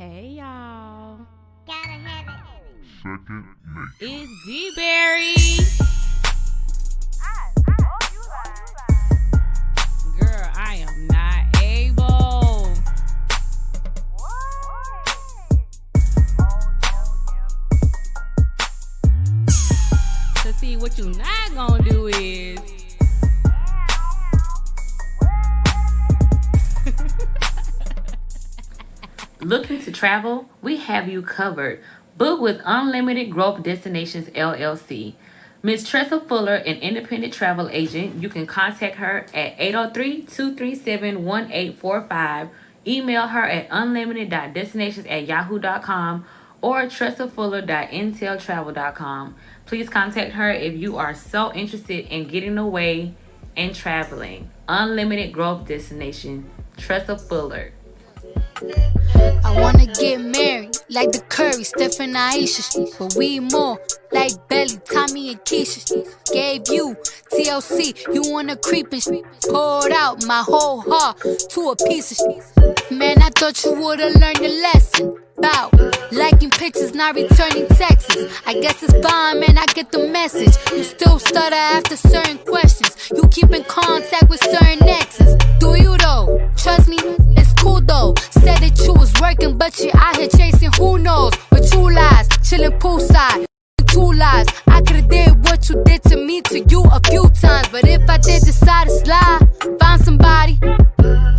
Hey y'all. Gotta have it. Second nature. It's Dberry. Girl, I am not able. To see what you not gonna do is Looking to travel? We have you covered. Book with Unlimited Growth Destinations LLC. Ms. Tressa Fuller, an independent travel agent. You can contact her at 803-237-1845. Email her at unlimited.destinations@yahoo.com or tressafuller.inteltravel.com. Please contact her if you are so interested in getting away and traveling. Unlimited Growth Destination, Tressa Fuller. I wanna get married, like the Curry, Steph and Aisha. But we more, like Belly, Tommy and Keisha. Gave you TLC, you wanna creep and poured out my whole heart to a piece of shit. Man, I thought you would've learned a lesson about liking pictures, not returning texts. I guess it's fine, man, I get the message. You still stutter after certain questions. You keep in contact with certain exes. Do you though? Trust me, it's cool though. Said that you was working, but you out here chasing who knows. But you lies, chilling poolside. Two lies, I could've did what you did to me to you a few times. But if I did decide to slide, find somebody,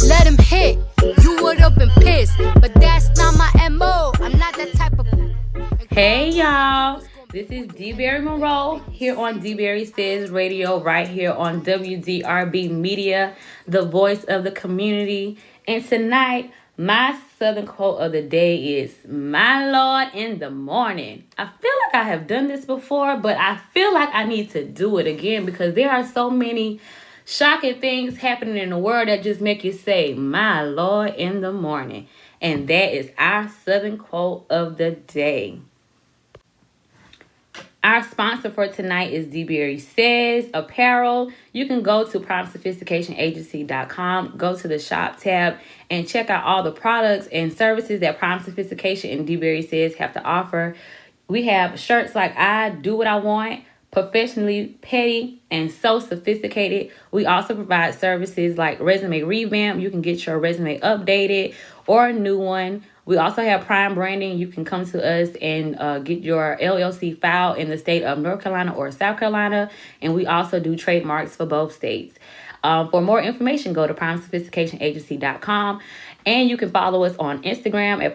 let him hit. You would've been pissed, but that's not my MO. I'm not that type of. Hey y'all, this is Dberry Monroe here on Dberry Says Radio, right here on WDRB Media, the voice of the community. And tonight, my Southern quote of the day is, "My Lord in the morning." I feel like I have done this before, but I feel like I need to do it again because there are so many shocking things happening in the world that just make you say, "My Lord in the morning." And that is our Southern quote of the day. Our sponsor for tonight is Dberry Says Apparel. You can go to primesophisticationagency.com, go to the shop tab, and check out all the products and services that Prime Sophistication and Dberry Says have to offer. We have shirts like "I Do What I Want," professionally petty, and so sophisticated. We also provide services like resume revamp. You can get your resume updated or a new one. We also have Prime Branding. You can come to us and get your LLC filed in the state of North Carolina or South Carolina. And we also do trademarks for both states. For more information, go to primesophisticationagency.com. And you can follow us on Instagram at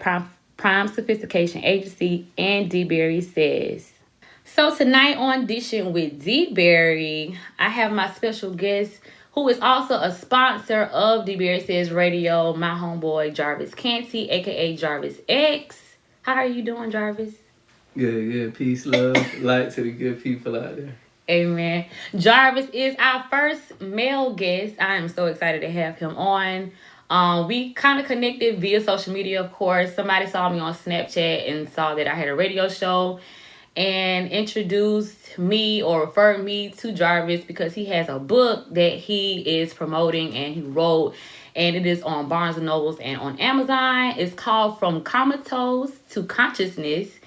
Prime Sophistication Agency and Dberry Says. So tonight on Dishing with Dberry, I have my special guest who is also a sponsor of Dberry Says Radio, my homeboy Jarvis Canty, aka Jarvis X. How are you doing, Jarvis? Good. Peace, love, light to the good people out there. Amen. Jarvis is our first male guest. I am so excited to have him on. We kind of connected via social media, of course. Somebody saw me on Snapchat and saw that I had a radio show and introduced me or referred me to Jarvis because he has a book that he is promoting and he wrote, and it is on Barnes & Nobles and on Amazon. It's called From Comatose to Consciousness.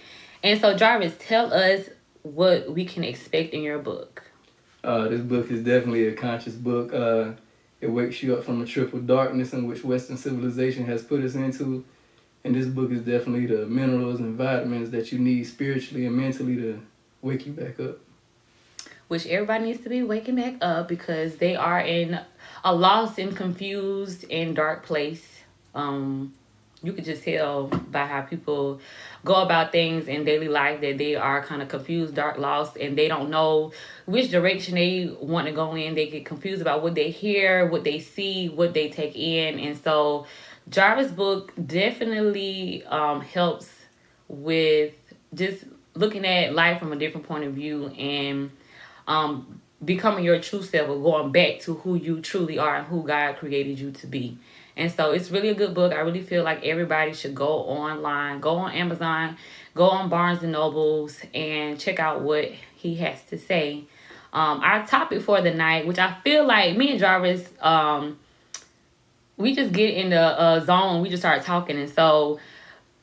And so Jarvis, tell us what we can expect in your book. This book is definitely a conscious book. It wakes you up from a triple darkness in which Western civilization has put us into. And this book is definitely the minerals and vitamins that you need spiritually and mentally to wake you back up. Which everybody needs to be waking back up because they are in a lost and confused and dark place. You could just tell by how people go about things in daily life that they are kind of confused, dark, lost, and they don't know which direction they want to go in. They get confused about what they hear, what they see, what they take in. And so Jarvis' book definitely helps with just looking at life from a different point of view and becoming your true self or going back to who you truly are and who God created you to be. And so it's really a good book. I really feel like everybody should go online, go on Amazon, go on Barnes & Nobles, and check out what he has to say. Our topic for the night, which I feel like me and Jarvis, we just get in the zone. We just start talking. And so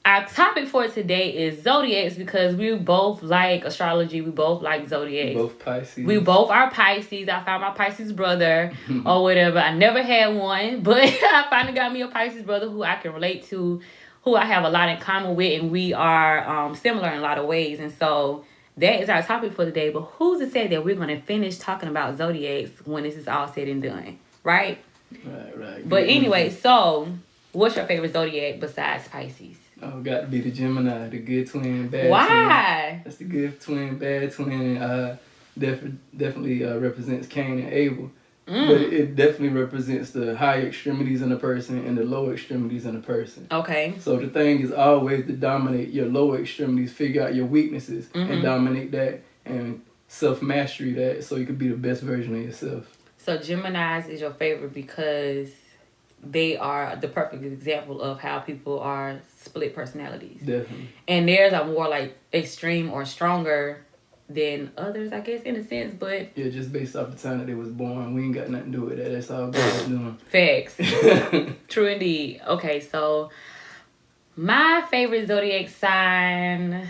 our topic for today is zodiacs because we both like astrology. We both like zodiacs. Both Pisces. We both are Pisces. I found my Pisces brother or whatever. I never had one, but I finally got me a Pisces brother who I can relate to, who I have a lot in common with, and we are similar in a lot of ways. And so that is our topic for today. But who's to say that we're going to finish talking about zodiacs when this is all said and done, right? Right. But anyway, so what's your favorite zodiac besides Pisces? Oh, got to be the Gemini, the good twin, bad twin. Why? That's the good twin, bad twin, and definitely represents Cain and Abel. But it definitely represents the higher extremities in a person and the lower extremities in a person. Okay. So the thing is always to dominate your lower extremities, figure out your weaknesses, and dominate that, and self-mastery that, so you can be the best version of yourself. So Geminis is your favorite because they are the perfect example of how people are split personalities. Definitely. And theirs are more like extreme or stronger than others, I guess, in a sense, but... Yeah, just based off the time that they was born. We ain't got nothing to do with that. That's all God's doing. Facts. True indeed. Okay, so my favorite zodiac sign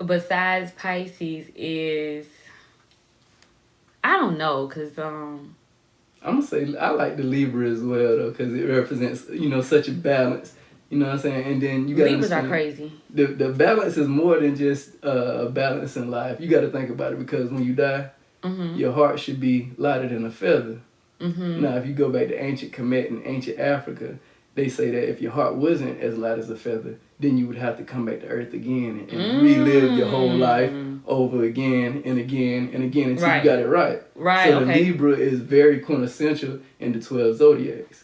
besides Pisces is... I don't know, because... I'm going to say I like the Libra as well, though, because it represents, such a balance. You know what I'm saying? And then you got to Libras are crazy. The balance is more than just a balance in life. You got to think about it, because when you die, your heart should be lighter than a feather. Now, if you go back to ancient Kemet and ancient Africa, they say that if your heart wasn't as light as a feather, then you would have to come back to earth again and relive your whole life over again and again and again until you got it right. Right, so the Libra is very quintessential in the 12 zodiacs.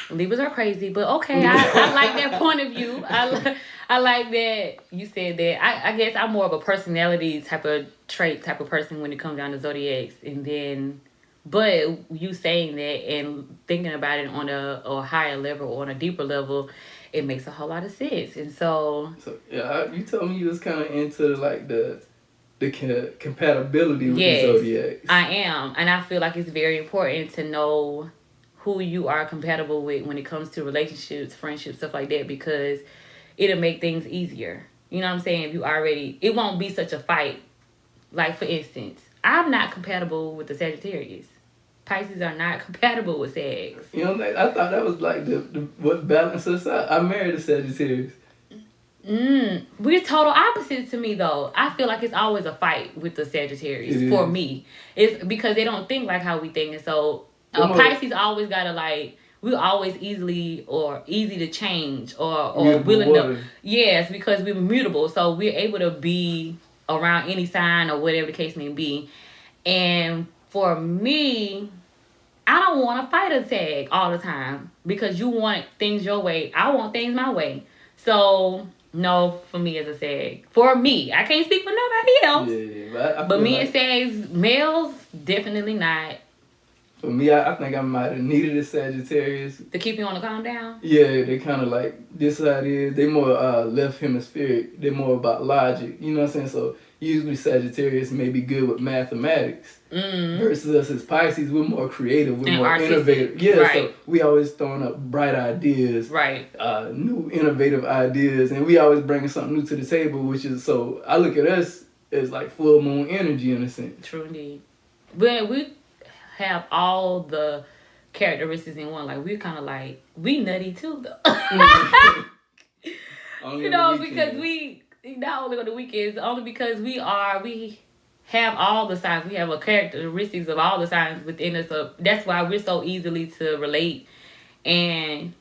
Libras are crazy, but okay, I like that point of view. I like that you said that. I guess I'm more of a personality type of trait type of person when it comes down to zodiacs, and then, but you saying that and thinking about it on a higher level or on a deeper level, it makes a whole lot of sense. And so yeah, you told me you was kind of into like the compatibility with the zodiacs. I am, and I feel like it's very important to know who you are compatible with when it comes to relationships, friendships, stuff like that, because it'll make things easier. You know what I'm saying? If you already, it won't be such a fight. Like, for instance, I'm not compatible with the Sagittarius. Pisces are not compatible with Sags. You know, I thought that was like the what balances us out. I married a Sagittarius. We're total opposites to me, though. I feel like it's always a fight with the Sagittarius for me. It's because they don't think like how we think, and so Pisces always gotta like, we're always easy to change or willing to. Yes, because we're mutable, so we're able to be around any sign or whatever the case may be. And for me, I don't want to fight a Sag all the time because you want things your way. I want things my way. So no, for me as a Sag. For me, I can't speak for nobody else. Yeah, but me and Sags, males, definitely not. For me, I think I might have needed a Sagittarius. To keep you on the calm down? Yeah, they kind of like, this how it is. They more left hemispheric. They're more about logic. You know what I'm saying? So usually Sagittarius may be good with mathematics. Versus us as Pisces, we're more creative. We're more innovative. Yeah, right. So we always throwing up bright ideas. Right. New innovative ideas. And we always bringing something new to the table, which is, so I look at us as like full moon energy in a sense. True indeed. But we have all the characteristics in one. Like, we're kind of like, we nutty too, though. You know, because we, not only on the weekends, only because we have all the signs. We have a characteristics of all the signs within us. So that's why we're so easily to relate and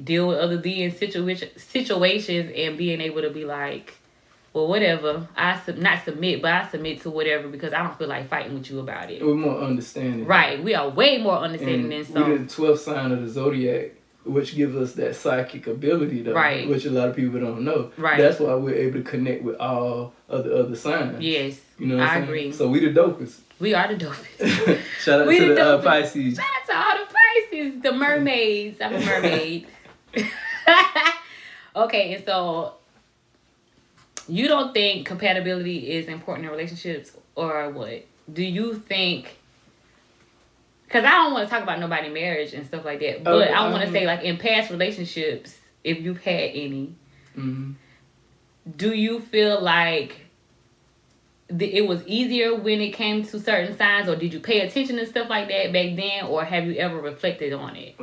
deal with other being situations and being able to be like, well, whatever. I submit to whatever because I don't feel like fighting with you about it. We're more understanding. Right. We are way more understanding than some. We're the 12th sign of the zodiac, which gives us that psychic ability, though, right, which a lot of people don't know. Right. That's why we're able to connect with all of the other signs. Yes. You know what I I'm agree. saying? So we the dopest. We are the dopest. Shout out to the Pisces. Shout out to all the Pisces. The mermaids. I'm a mermaid. Okay, and so you don't think compatibility is important in relationships, or what? Do you think... Because I don't want to talk about nobody marriage and stuff like that, but I want to say, like, in past relationships, if you've had any, Mm-hmm. do you feel like it was easier when it came to certain signs, or did you pay attention to stuff like that back then, or have you ever reflected on it?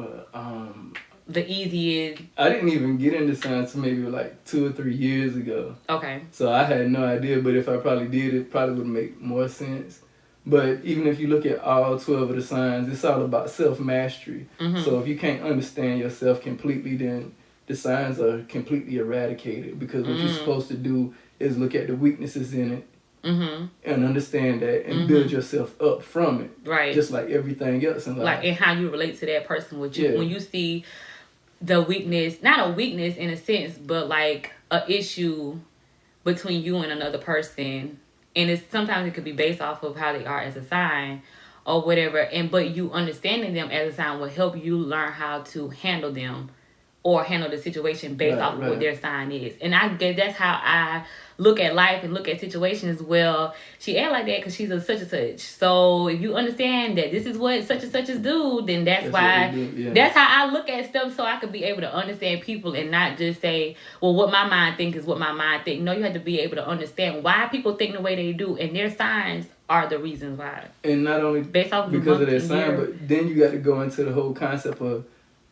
The easiest. I didn't even get into science maybe like 2 or 3 years ago. Okay. So I had no idea, but if I probably did, it probably would make more sense. But even if you look at all 12 of the signs, it's all about self-mastery. Mm-hmm. So if you can't understand yourself completely, then the signs are completely eradicated, because what you're supposed to do is look at the weaknesses in it, mm-hmm. and understand that, and Mm-hmm. build yourself up from it. Right. Just like everything else in life. Like, and how you relate to that person with you. Yeah. When you see the weakness, not a weakness in a sense, but like a issue between you and another person. And it's sometimes it could be based off of how they are as a sign or whatever. But you understanding them as a sign will help you learn how to handle them or handle the situation based off of what their sign is. And I guess that's how I look at life and look at situations. Well, she act like that because she's a such and such. So if you understand that this is what such and such is do, then that's why. That's how I look at stuff, so I could be able to understand people and not just say, well, what my mind think is what my mind think. No, you have to be able to understand why people think the way they do, and their signs are the reasons why. And not only based off because of their sign, but then you got to go into the whole concept of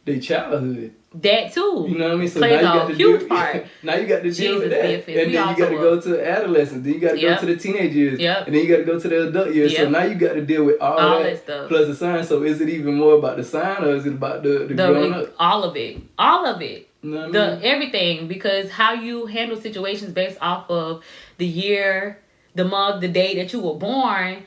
their childhood. That too. You know what I mean? So plays now you got a to huge deal, part. Now you got to deal with that. And then you got to go to adolescence. Then you got to go to the teenage years. Yep. And then you got to go to the adult years. Yep. So now you got to deal with all that stuff. Plus the sign. So is it even more about the sign, or is it about the growing up? All of it. All of it. You know what I mean? Everything. Because how you handle situations based off of the year, the month, the day that you were born,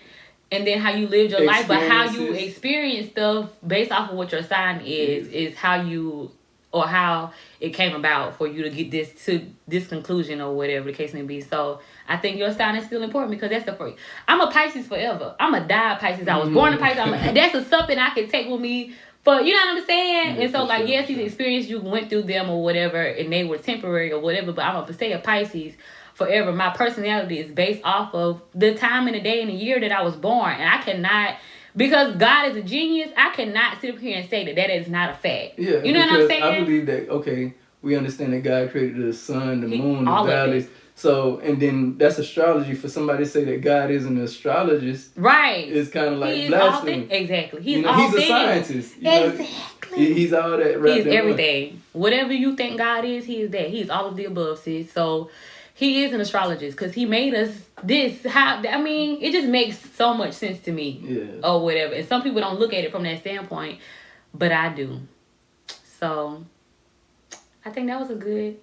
and then how you lived your life, but how you experience stuff based off of what your sign is how you, or how it came about for you to get this conclusion or whatever the case may be. So I think your sign is still important, because that's the first. I'm a Pisces forever. I'm a die Pisces. I was born a Pisces. That's something I can take with me. But you know what I'm saying? And so, like, yes, these experiences, you went through them or whatever, and they were temporary or whatever, but I'm going to stay a Pisces forever. My personality is based off of the time and the day and the year that I was born. And I cannot, because God is a genius, I cannot sit up here and say that is not a fact. Yeah, you know what I'm saying? I believe that, okay, we understand that God created the sun, the moon, the all valleys. So, and then that's astrology. For somebody to say that God isn't an astrologist, right? It's kind of like he blasphemy. Exactly. He's he's a scientist. Exactly. He's all that. Right. He's everything. Whatever you think God is, he is that. He's all of the above, sis. So he is an astrologist, because he made us this. It just makes so much sense to me. Yeah. Or whatever. And some people don't look at it from that standpoint, but I do. So I think that was good,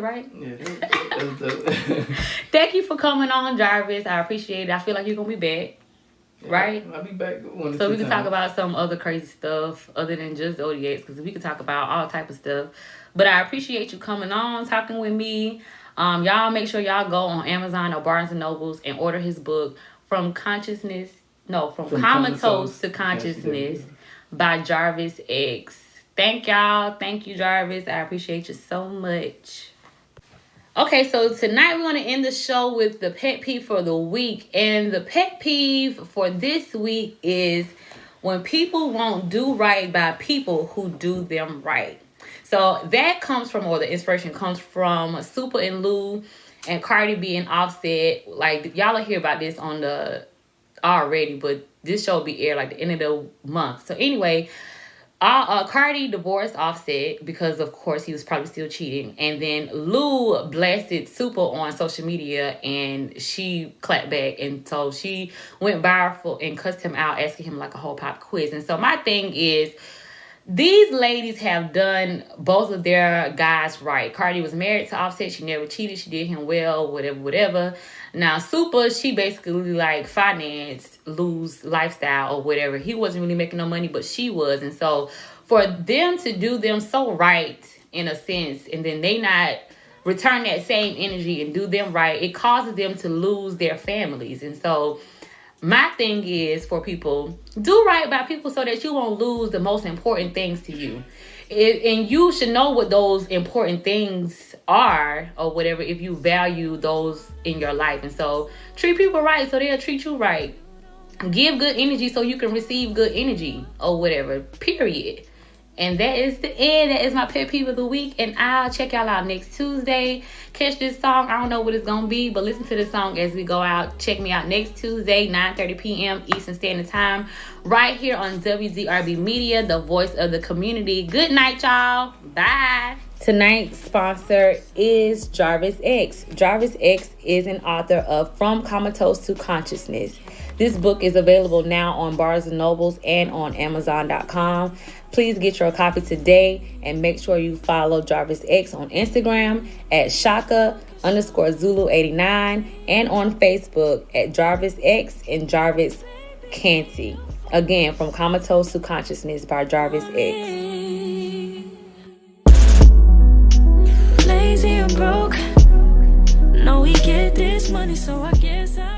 right? Yeah, that was Thank you for coming on, Jarvis. I appreciate it. I feel like you're going to be back. Right? I'll be back one so we can talk about some other crazy stuff other than just zodiacs, because we can talk about all type of stuff. But I appreciate you coming on, talking with me. Y'all make sure y'all go on Amazon or Barnes and Nobles and order his book, From Comatose to Consciousness by Jarvis X. Thank y'all. Thank you, Jarvis. I appreciate you so much. Okay, so tonight we're going to end the show with the pet peeve for the week. And the pet peeve for this week is when people won't do right by people who do them right. So that comes from, or the inspiration comes from Super and Lou and Cardi B and Offset. Like, y'all will hear about this on the already, but this show will be aired like the end of the month. So anyway, Cardi divorced Offset because, of course, he was probably still cheating. And then Lou blasted Super on social media, and she clapped back. And so she went viral and cussed him out, asking him like a whole pop quiz. And so my thing is, these ladies have done both of their guys right. Cardi was married to Offset. She never cheated. She did him well, whatever. Now, Super, she basically like financed Lou's lifestyle or whatever. He wasn't really making no money, but she was. And so for them to do them so right in a sense, and then they not return that same energy and do them right, it causes them to lose their families. And so my thing is, for people, do right by people so that you won't lose the most important things to you. And you should know what those important things are or whatever if you value those in your life. And so treat people right so they'll treat you right. Give good energy so you can receive good energy or whatever, period. And that is the end. That is my pet peeve of the week. And I'll check y'all out next Tuesday. Catch this song. I don't know what it's going to be, but listen to this song as we go out. Check me out next Tuesday, 9:30 p.m. Eastern Standard Time. Right here on WDRB Media, the voice of the community. Good night, y'all. Bye. Tonight's sponsor is Jarvis X. Jarvis X is an author of From Comatose to Consciousness. This book is available now on Barnes & Nobles and on Amazon.com. Please get your copy today and make sure you follow Jarvis X on Instagram at Shaka_Zulu89 and on Facebook at Jarvis X and Jarvis Canty. Again, From Comatose to Consciousness by Jarvis X. Lazy and broke. No, we get this money, so I guess I